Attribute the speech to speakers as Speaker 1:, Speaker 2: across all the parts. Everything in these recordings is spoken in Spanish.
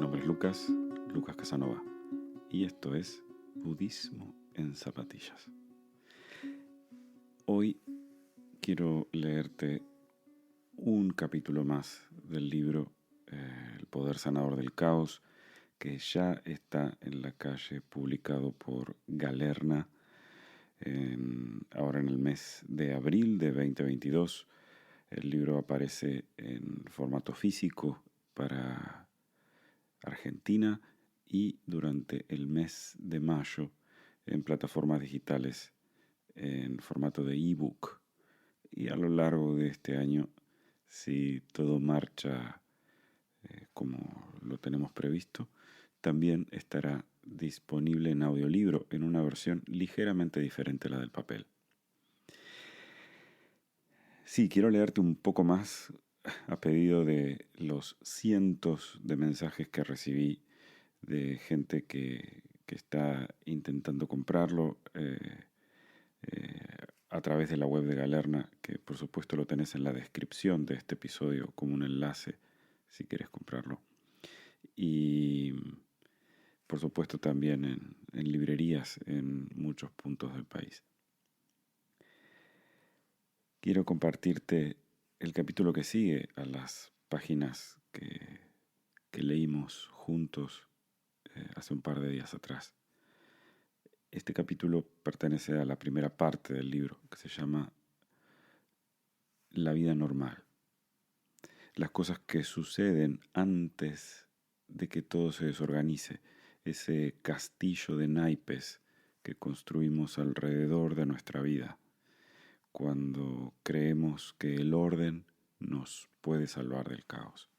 Speaker 1: nombre es Lucas Casanova, y esto es Budismo en Zapatillas. Hoy quiero leerte un capítulo más del libro El Poder Sanador del Caos, que ya está en la calle, publicado por Galerna, ahora en el mes de abril de 2022. El libro aparece en formato físico para Argentina y durante el mes de mayo en plataformas digitales en formato de ebook. Y a lo largo de este año, si todo marcha como lo tenemos previsto, también estará disponible en audiolibro en una versión ligeramente diferente a la del papel. Sí, quiero leerte un poco más a pedido de los cientos de mensajes que recibí de gente que está intentando comprarlo a través de la web de Galerna, que por supuesto lo tenés en la descripción de este episodio como un enlace si querés comprarlo. Y por supuesto también en librerías en muchos puntos del país. Quiero compartirte el capítulo que sigue a las páginas que leímos juntos hace un par de días atrás. Este capítulo pertenece a la primera parte del libro, que se llama La vida normal. Las cosas que suceden antes de que todo se desorganice, ese castillo de naipes que construimos alrededor de nuestra vida, cuando creemos que el orden nos puede salvar del caos.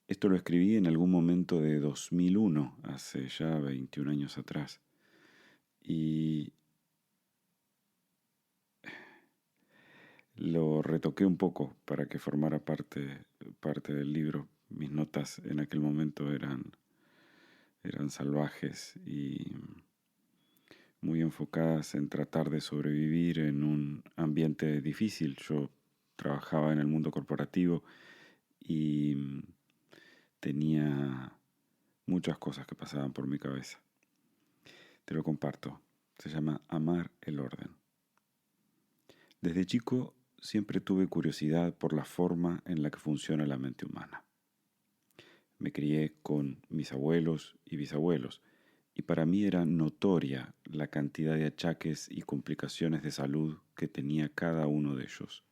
Speaker 1: Esto lo escribí en algún momento de 2001, hace ya 21 años atrás, y lo retoqué un poco para que formara parte del libro. Mis notas en aquel momento eran salvajes y muy enfocadas en tratar de sobrevivir en un ambiente difícil. Yo trabajaba en el mundo corporativo y tenía muchas cosas que pasaban por mi cabeza. Te lo comparto. Se llama Amar el orden. Desde chico siempre tuve curiosidad por la forma en la que funciona la mente humana. Me crié con mis abuelos y bisabuelos, y para mí era notoria la cantidad de achaques y complicaciones de salud que tenía cada uno de ellos,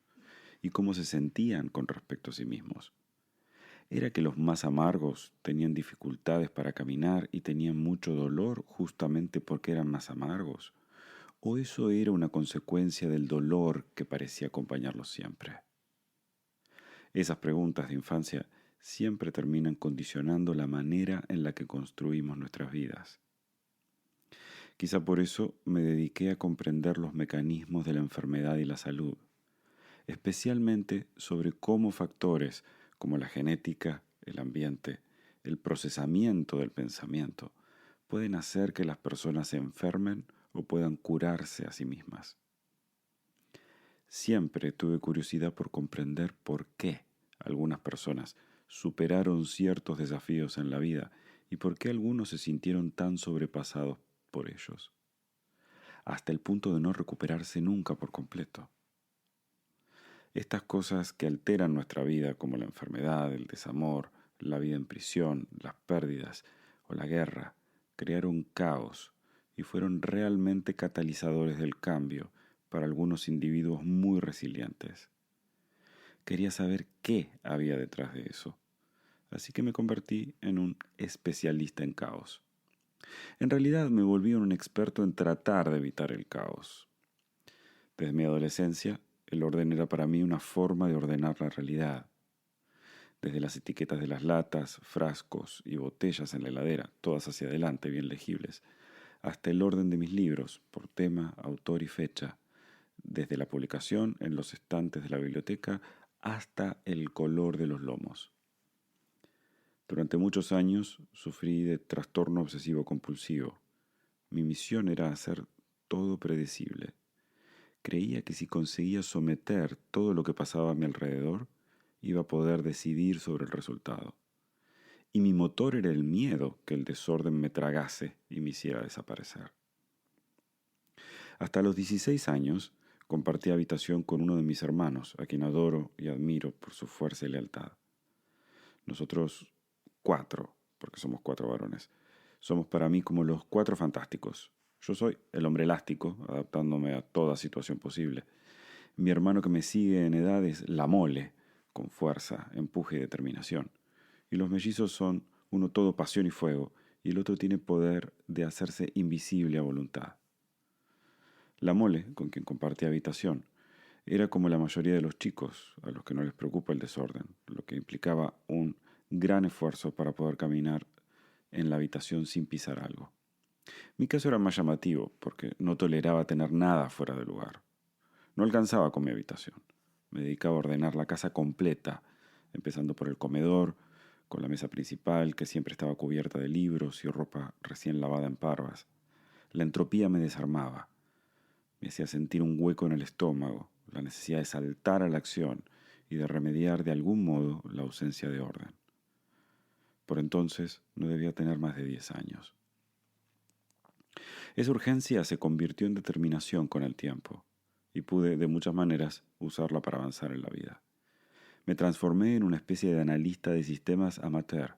Speaker 1: y cómo se sentían con respecto a sí mismos. ¿Era que los más amargos tenían dificultades para caminar y tenían mucho dolor justamente porque eran más amargos? ¿O eso era una consecuencia del dolor que parecía acompañarlos siempre? Esas preguntas de infancia siempre terminan condicionando la manera en la que construimos nuestras vidas. Quizá por eso me dediqué a comprender los mecanismos de la enfermedad y la salud, especialmente sobre cómo factores como la genética, el ambiente, el procesamiento del pensamiento, pueden hacer que las personas se enfermen o puedan curarse a sí mismas. Siempre tuve curiosidad por comprender por qué algunas personas superaron ciertos desafíos en la vida y por qué algunos se sintieron tan sobrepasados por ellos, hasta el punto de no recuperarse nunca por completo. Estas cosas que alteran nuestra vida, como la enfermedad, el desamor, la vida en prisión, las pérdidas o la guerra, crearon caos y fueron realmente catalizadores del cambio para algunos individuos muy resilientes. Quería saber qué había detrás de eso, así que me convertí en un especialista en caos. En realidad me volví un experto en tratar de evitar el caos. Desde mi adolescencia, el orden era para mí una forma de ordenar la realidad. Desde las etiquetas de las latas, frascos y botellas en la heladera, todas hacia adelante, bien legibles, hasta el orden de mis libros, por tema, autor y fecha, desde la publicación en los estantes de la biblioteca hasta el color de los lomos. Durante muchos años sufrí de trastorno obsesivo compulsivo. Mi misión era hacer todo predecible. Creía que si conseguía someter todo lo que pasaba a mi alrededor, iba a poder decidir sobre el resultado. y mi motor era el miedo que el desorden me tragase y me hiciera desaparecer. Hasta los 16 años compartí habitación con uno de mis hermanos, a quien adoro y admiro por su fuerza y lealtad. Nosotros cuatro, porque somos cuatro varones, somos para mí como los cuatro fantásticos. Yo soy el hombre elástico, adaptándome a toda situación posible. Mi hermano que me sigue en edad es la mole, con fuerza, empuje y determinación. Y los mellizos son uno todo pasión y fuego, y el otro tiene poder de hacerse invisible a voluntad. La mole, con quien compartía habitación, era como la mayoría de los chicos, a los que no les preocupa el desorden, lo que implicaba un gran esfuerzo para poder caminar en la habitación sin pisar algo. Mi caso era más llamativo, porque no toleraba tener nada fuera de lugar. No alcanzaba con mi habitación. Me dedicaba a ordenar la casa completa, empezando por el comedor, con la mesa principal, que siempre estaba cubierta de libros y ropa recién lavada en parvas. La entropía me desarmaba. Me hacía sentir un hueco en el estómago, la necesidad de saltar a la acción y de remediar de algún modo la ausencia de orden. Por entonces no debía tener más de 10 años. Esa urgencia se convirtió en determinación con el tiempo, y pude de muchas maneras usarla para avanzar en la vida. Me transformé en una especie de analista de sistemas amateur.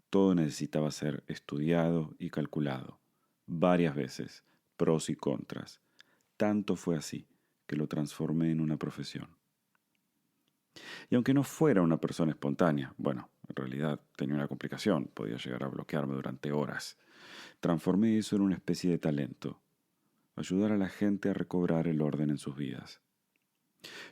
Speaker 1: Todo necesitaba ser estudiado y calculado, varias veces, pros y contras. Tanto fue así que lo transformé en una profesión. Y aunque no fuera una persona espontánea, bueno, en realidad tenía una complicación, podía llegar a bloquearme durante horas, transformé eso en una especie de talento, ayudar a la gente a recobrar el orden en sus vidas.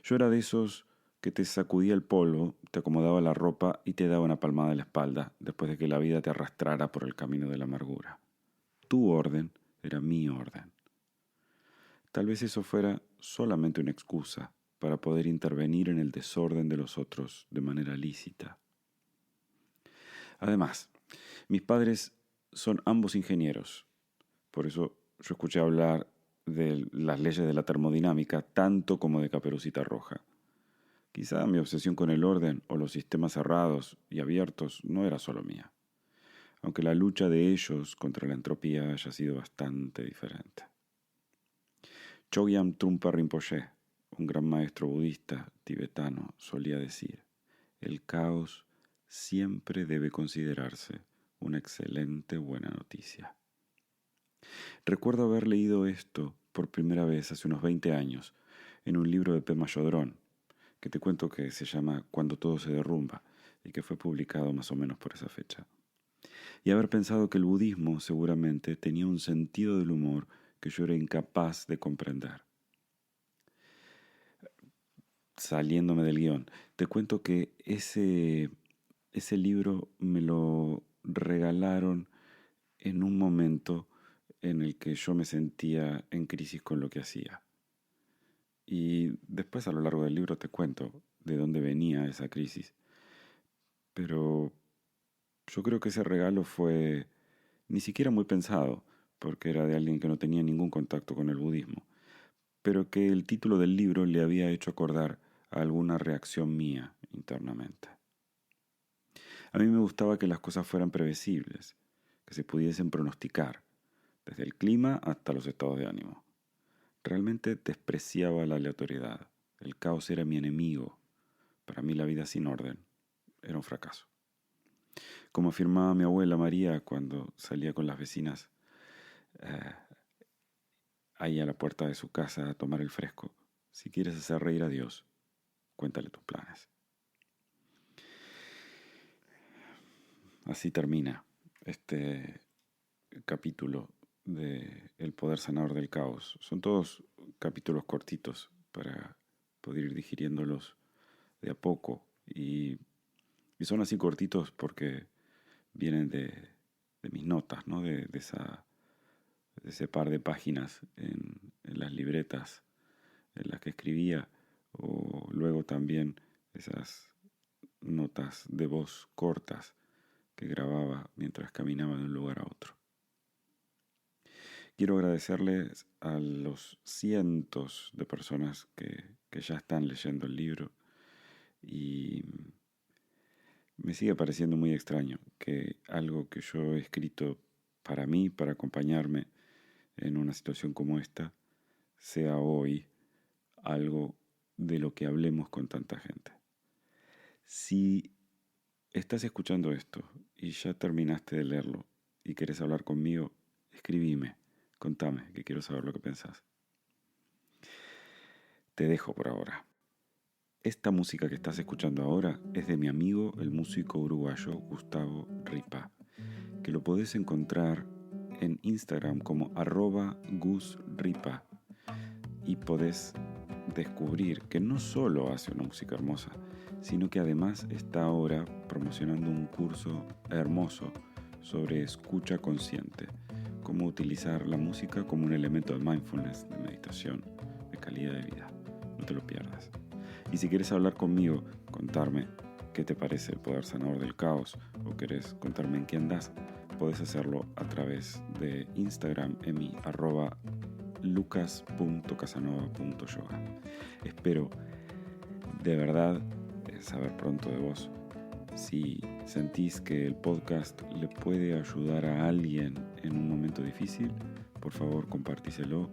Speaker 1: Yo era de esos que te sacudía el polvo, te acomodaba la ropa y te daba una palmada en la espalda después de que la vida te arrastrara por el camino de la amargura. Tu orden era mi orden. Tal vez eso fuera solamente una excusa para poder intervenir en el desorden de los otros de manera lícita. Además, mis padres son ambos ingenieros, por eso yo escuché hablar de las leyes de la termodinámica tanto como de Caperucita Roja. Quizá mi obsesión con el orden o los sistemas cerrados y abiertos no era solo mía, aunque la lucha de ellos contra la entropía haya sido bastante diferente. Chogyam Trungpa Rinpoche, un gran maestro budista tibetano, solía decir: el caos siempre debe considerarse una excelente buena noticia. Recuerdo haber leído esto por primera vez hace unos 20 años en un libro de Pema Chodron, que te cuento que se llama Cuando todo se derrumba y que fue publicado más o menos por esa fecha. Y haber pensado que el budismo seguramente tenía un sentido del humor que yo era incapaz de comprender. Saliéndome del guión, te cuento que ese libro me lo regalaron en un momento en el que yo me sentía en crisis con lo que hacía. Y después a lo largo del libro te cuento de dónde venía esa crisis. Pero yo creo que ese regalo fue ni siquiera muy pensado, porque era de alguien que no tenía ningún contacto con el budismo, pero que el título del libro le había hecho acordar a alguna reacción mía internamente. A mí me gustaba que las cosas fueran previsibles, que se pudiesen pronosticar, desde el clima hasta los estados de ánimo. Realmente despreciaba la aleatoriedad. El caos era mi enemigo. Para mí la vida sin orden era un fracaso. Como afirmaba mi abuela María cuando salía con las vecinas ahí a la puerta de su casa a tomar el fresco: si quieres hacer reír a Dios, cuéntale tus planes. Así termina este capítulo de El poder sanador del caos. Son todos capítulos cortitos para poder ir digiriéndolos de a poco. Y son así cortitos porque vienen de mis notas, ¿no? de ese par de páginas en las libretas en las que escribía, o luego también esas notas de voz cortas que grababa mientras caminaba de un lugar a otro. Quiero agradecerles a los cientos de personas que ya están leyendo el libro y Me sigue pareciendo muy extraño que algo que yo he escrito para mí, para acompañarme en una situación como esta, sea hoy algo de lo que hablemos con tanta gente. Si estás escuchando esto y ya terminaste de leerlo y querés hablar conmigo, escribime, contame, que quiero saber lo que pensás. Te dejo por ahora. Esta música que estás escuchando ahora es de mi amigo, el músico uruguayo Gustavo Ripa, que lo podés encontrar en Instagram como @gusripa y podés descubrir que no solo hace una música hermosa, sino que además está ahora promocionando un curso hermoso sobre escucha consciente, cómo utilizar la música como un elemento de mindfulness, de meditación, de calidad de vida. No te lo pierdas. Y si quieres hablar conmigo, contarme qué te parece el poder sanador del caos o querés contarme en qué andás, podés hacerlo a través de Instagram en mi @lucas.casanova.yoga. Espero de verdad saber pronto de vos. Si sentís que el podcast le puede ayudar a alguien en un momento difícil, por favor compartíselo.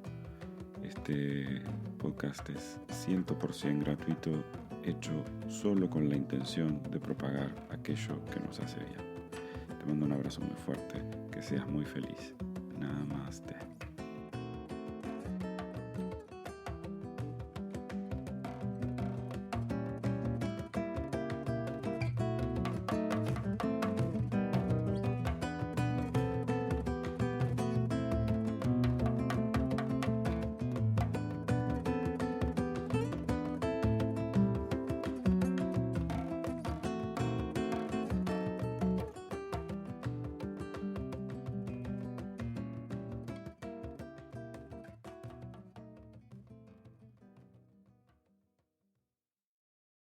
Speaker 1: Este podcast es 100% gratuito, hecho solo con la intención de propagar aquello que nos hace bien. Te mando un abrazo muy fuerte, que seas muy feliz. Namaste.